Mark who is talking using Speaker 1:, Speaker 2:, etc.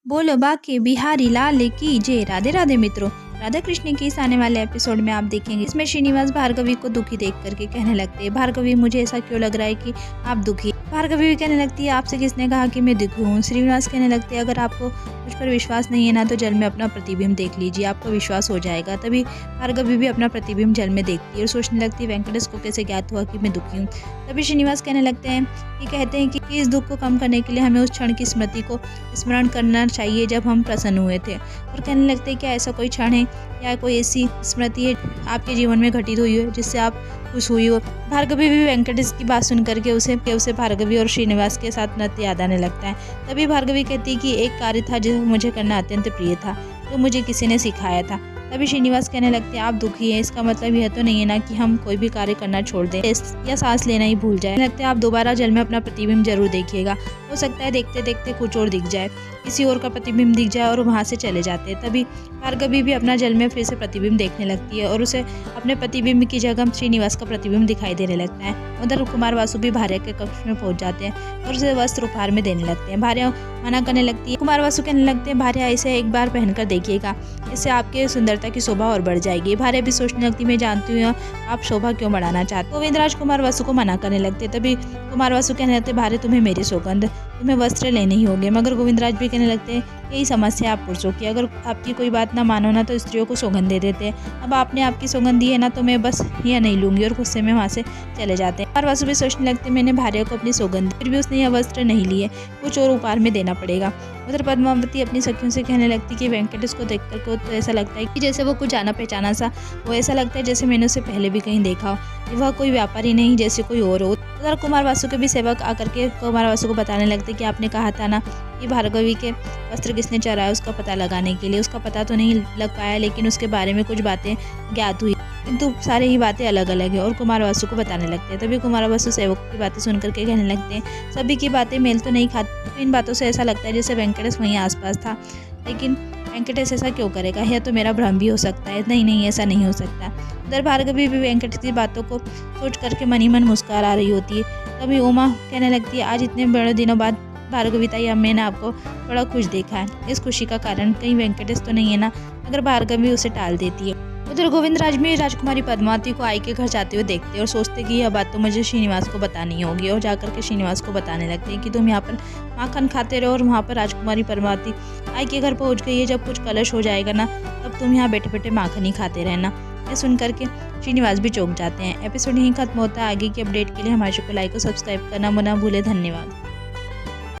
Speaker 1: बोलो बाके बिहारी लाल की जय। राधे राधे मित्रों, राधा कृष्ण के इस आने वाले एपिसोड में आप देखेंगे इसमें श्रीनिवास भार्गवी को दुखी देख करके कहने लगते हैं, भार्गवी मुझे ऐसा क्यों लग रहा है कि आप दुखी। भार्गवी भी कहने लगती है, आपसे किसने कहा कि मैं दुखी हूँ। श्रीनिवास कहने लगते हैं, अगर आपको मुझ पर विश्वास नहीं है ना तो जल में अपना प्रतिबिंब देख लीजिए, आपको विश्वास हो जाएगा। तभी भार्गवी भी अपना प्रतिबिंब जल में देखती है और सोचने लगती है, वेंकटेश को कैसे ज्ञात हुआ कि मैं दुखी हूँ। तभी श्रीनिवास कहने लगते हैं कि कहते हैं कि इस दुख को कम करने के लिए हमें उस क्षण की स्मृति को स्मरण करना चाहिए जब हम प्रसन्न हुए थे। और कहने लगते हैं, क्या ऐसा कोई क्षण है या कोई ऐसी स्मृति है आपके जीवन में घटित हुई हो जिससे आप खुश हुई हो। भार्गवी भी वेंकटेश की बात सुन करके उसे भार्गवी और श्रीनिवास के साथ नृत्य याद आने लगता है। तभी भार्गवी कहती है कि एक कार्य था जो मुझे करना अत्यंत प्रिय था, जो मुझे किसी ने सिखाया था। तभी श्रीनिवास कहने लगते हैं, आप दुखी हैं, इसका मतलब यह तो नहीं है ना कि हम कोई भी कार्य करना छोड़ दें या सांस लेना ही भूल जाए। लगता है आप दोबारा जल में अपना प्रतिबिंब जरूर देखिएगा, हो सकता है देखते देखते कुछ और दिख जाए, किसी और का प्रतिबिंब दिख जाए और वहाँ से चले जाते हैं। तभी भार्गवी भी अपना जल में फिर से प्रतिबिंब देखने लगती है और उसे अपने प्रतिबिंब की जगह श्रीनिवास का प्रतिबिंब दिखाई देने लगता है। उधर कुमार वासु भी भार्या के कक्ष में पहुंच जाते हैं और उसे वस्त्र उपहार में देने लगते हैं। भार्या मना करने लगती है। कुमार वासु कहने लगते हैं, भार्या इसे एक बार पहनकर देखिएगा, इससे आपके सुंदरता की शोभा और बढ़ जाएगी। भार्या भी सोचने लगती, मैं जानती हूँ आप शोभा क्यों बढ़ाना चाहते। गोविंदराज कुमार वासु को मना करने लगते। तभी कुमार वासु कहने लगते, भार्या तुम्हें मेरी सौगंध, तुम्हें वस्त्र लेने ही होंगे। मगर गोविंदराज भी कहने लगते हैं, यही समस्या है आप पुरुषों की, अगर आपकी कोई बात ना मानो ना तो स्त्रियों को सौगंध दे देते हैं। अब आपने आपकी सौगंध दी है ना तो मैं बस यह नहीं लूंगी, और गुस्से में वहाँ से चले जाते हैं। कुमार वासु भी सोचने लगते, मैंने भार्या को अपनी सौगंध, फिर भी उसने यह वस्त्र नहीं लिए, कुछ और उपहार में देना पड़ेगा। उधर पद्मावती अपनी सखियों से कहने लगती कि वेंकटेश को देख कर तो ऐसा लगता है कि जैसे वो कुछ जाना पहचाना सा, वो ऐसा लगता है जैसे मैंने उसे पहले भी कहीं देखा हो, वह कोई व्यापारी नहीं जैसे कोई और हो। उधर कुमार वासु के भी सेवक आकर के कुमार वासु को बताने लगते कि आपने कहा था ना कि भार्गवी के वस्त्र किसने चुराया, उसका पता लगाने के लिए। उसका पता तो नहीं लग पाया, लेकिन उसके बारे में कुछ बातें ज्ञात हुई, किंतु सारी ही बातें अलग अलग है और कुमार वासु को बताने लगते हैं। तभी कुमार वासु सेवक की बातें सुनकर के कहने लगते हैं, सभी की बातें मेल तो नहीं खाती, तो इन बातों से ऐसा लगता है जैसे वेंकटेश वहीं आसपास था, लेकिन वेंकटेश ऐसा क्यों करेगा, यह तो मेरा भ्रम भी हो सकता है। नहीं, ऐसा नहीं हो सकता। उधर भार्गवी भी वेंकटेश की बातों को सोच करके मन ही मन मुस्कुरा रही होती है। तभी उमा कहने लगती है, आज इतने बड़े दिनों बाद भार्गवी ताई मैंने आपको बड़ा खुश देखा है, इस खुशी का कारण कहीं वेंकटेश तो नहीं है ना। अगर भार्गवी उसे टाल देती है। उधर गोविंदराज में राजकुमारी पद्मावती को आई के घर जाते हुए देखते हैं और सोचते कि यह बात तो मुझे श्रीनिवास को बतानी होगी, और जाकर के श्रीनिवास को बताने लगते हैं कि तुम यहाँ पर माखन खाते रहो और वहाँ पर राजकुमारी पद्मावती आई के घर पहुँच गई है, जब कुछ कलश हो जाएगा ना तब तुम यहाँ बैठे बैठे माखन ही खाते रहना। यह सुन करके श्रीनिवास भी चौंक जाते हैं। एपिसोड यहीं खत्म होता है। आगे की अपडेट के लिए हमारे चैनल को लाइक और सब्सक्राइब करना ना भूले। धन्यवाद।